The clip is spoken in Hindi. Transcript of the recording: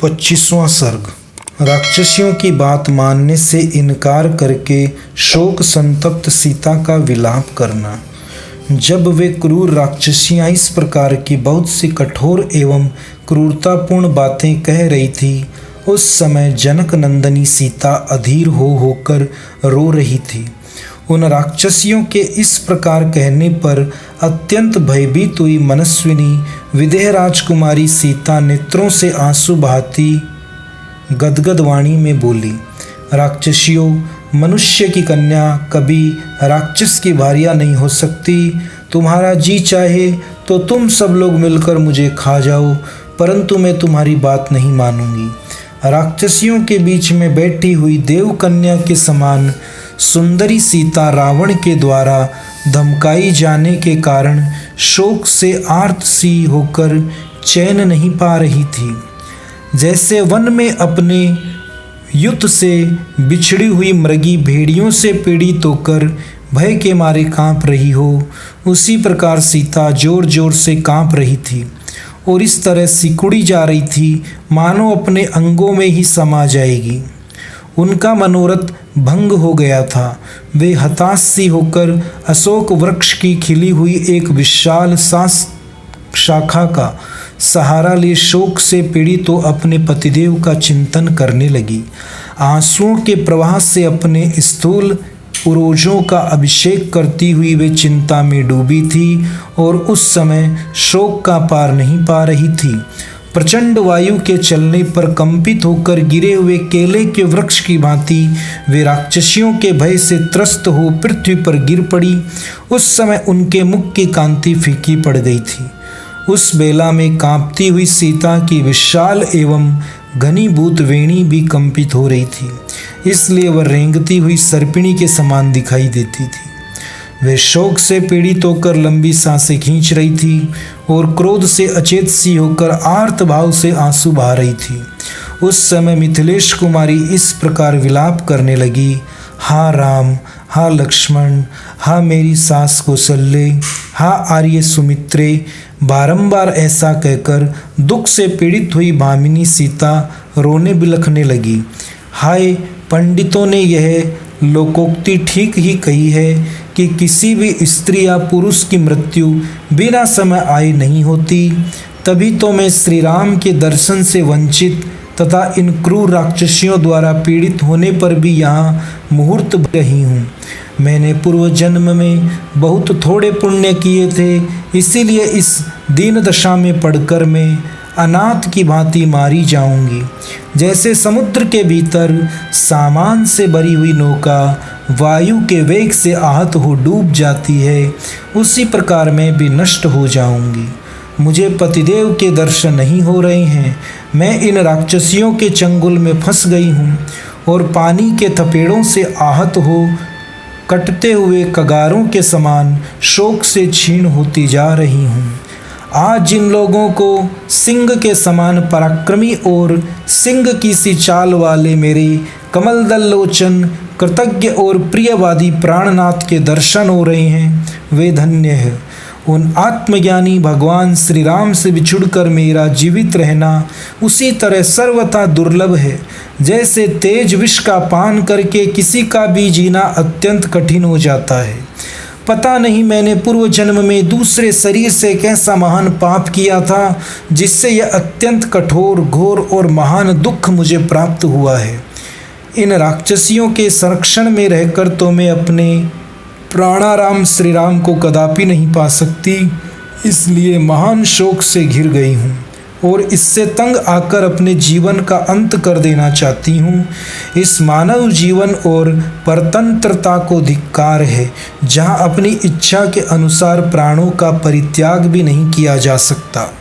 25वां सर्ग। राक्षसियों की बात मानने से इनकार करके शोक संतप्त सीता का विलाप करना। जब वे क्रूर राक्षसियां इस प्रकार की बहुत सी कठोर एवं क्रूरतापूर्ण बातें कह रही थी, उस समय जनक नंदनी सीता अधीर होकर रो रही थी। उन राक्षसियों के इस प्रकार कहने पर अत्यंत भयभीत हुई मनस्विनी विदेह राजकुमारी सीता नेत्रों से आंसू बहाती गदगद वाणी में बोली, राक्षसियों, मनुष्य की कन्या कभी राक्षस की भार्या नहीं हो सकती। तुम्हारा जी चाहे तो तुम सब लोग मिलकर मुझे खा जाओ, परंतु मैं तुम्हारी बात नहीं मानूंगी। राक्षसियों के बीच में बैठी हुई देव कन्या के समान सुंदरी सीता रावण के द्वारा धमकाई जाने के कारण शोक से आर्त सी होकर चैन नहीं पा रही थी। जैसे वन में अपने युद्ध से बिछड़ी हुई मृगी भेड़ियों से पीड़ित होकर भय के मारे कांप रही हो, उसी प्रकार सीता जोर जोर से कांप रही थी और इस तरह सिकुड़ी जा रही थी मानो अपने अंगों में ही समा जाएगी। उनका मनोरथ भंग हो गया था। वे हताश सी होकर अशोक वृक्ष की खिली हुई एक विशाल शाखा का सहारा ले शोक से पीड़ित तो अपने पतिदेव का चिंतन करने लगी। आंसुओं के प्रवाह से अपने स्थूल पुरोजों का अभिषेक करती हुई वे चिंता में डूबी थी और उस समय शोक का पार नहीं पा रही थी। प्रचंड वायु के चलने पर कंपित होकर गिरे हुए केले के वृक्ष की भांति वे राक्षसियों के भय से त्रस्त हो पृथ्वी पर गिर पड़ी। उस समय उनके मुख की कांति फीकी पड़ गई थी। उस बेला में कांपती हुई सीता की विशाल एवं घनीभूत वेणी भी कंपित हो रही थी, इसलिए वह रेंगती हुई सर्पिणी के समान दिखाई देती थी। वे शोक से पीड़ित होकर लंबी सांसें खींच रही थी और क्रोध से अचेत सी होकर आर्त भाव से आंसू बहा रही थी। उस समय मिथिलेश कुमारी इस प्रकार विलाप करने लगी, हा राम, हा लक्ष्मण, हा मेरी सास कौसल्ये, हा आर्य सुमित्रे। बारंबार ऐसा कहकर दुख से पीड़ित हुई भामिनी सीता रोने बिलखने लगी। हाय, पंडितों ने यह लोकोक्ति ठीक ही कही है कि किसी भी स्त्री या पुरुष की मृत्यु बिना समय आए नहीं होती। तभी तो मैं श्री राम के दर्शन से वंचित तथा इन क्रूर राक्षसियों द्वारा पीड़ित होने पर भी यहाँ मुहूर्त रही हूँ। मैंने पूर्व जन्म में बहुत थोड़े पुण्य किए थे, इसीलिए इस दीन दशा में पड़कर मैं अनाथ की भांति मारी जाऊंगी। जैसे समुद्र के भीतर सामान से भरी हुई नौका वायु के वेग से आहत हो डूब जाती है, उसी प्रकार मैं भी नष्ट हो जाऊंगी। मुझे पतिदेव के दर्शन नहीं हो रहे हैं। मैं इन राक्षसियों के चंगुल में फंस गई हूँ और पानी के थपेड़ों से आहत हो कटते हुए कगारों के समान शोक से क्षीण होती जा रही हूँ। आज जिन लोगों को सिंह के समान पराक्रमी और सिंह की सी चाल वाले मेरे कमलदल लोचन कृतज्ञ और प्रियवादी प्राणनाथ के दर्शन हो रहे हैं, वे धन्य हैं। उन आत्मज्ञानी भगवान श्री राम से बिछुड़कर मेरा जीवित रहना उसी तरह सर्वथा दुर्लभ है, जैसे तेज विष का पान करके किसी का भी जीना अत्यंत कठिन हो जाता है। पता नहीं मैंने पूर्व जन्म में दूसरे शरीर से कैसा महान पाप किया था, जिससे यह अत्यंत कठोर, घोर और महान दुख मुझे प्राप्त हुआ है। इन राक्षसियों के संरक्षण में रहकर तो मैं अपने प्राणाराम श्री राम को कदापि नहीं पा सकती, इसलिए महान शोक से घिर गई हूँ और इससे तंग आकर अपने जीवन का अंत कर देना चाहती हूँ। इस मानव जीवन और परतंत्रता को धिक्कार है, जहाँ अपनी इच्छा के अनुसार प्राणों का परित्याग भी नहीं किया जा सकता।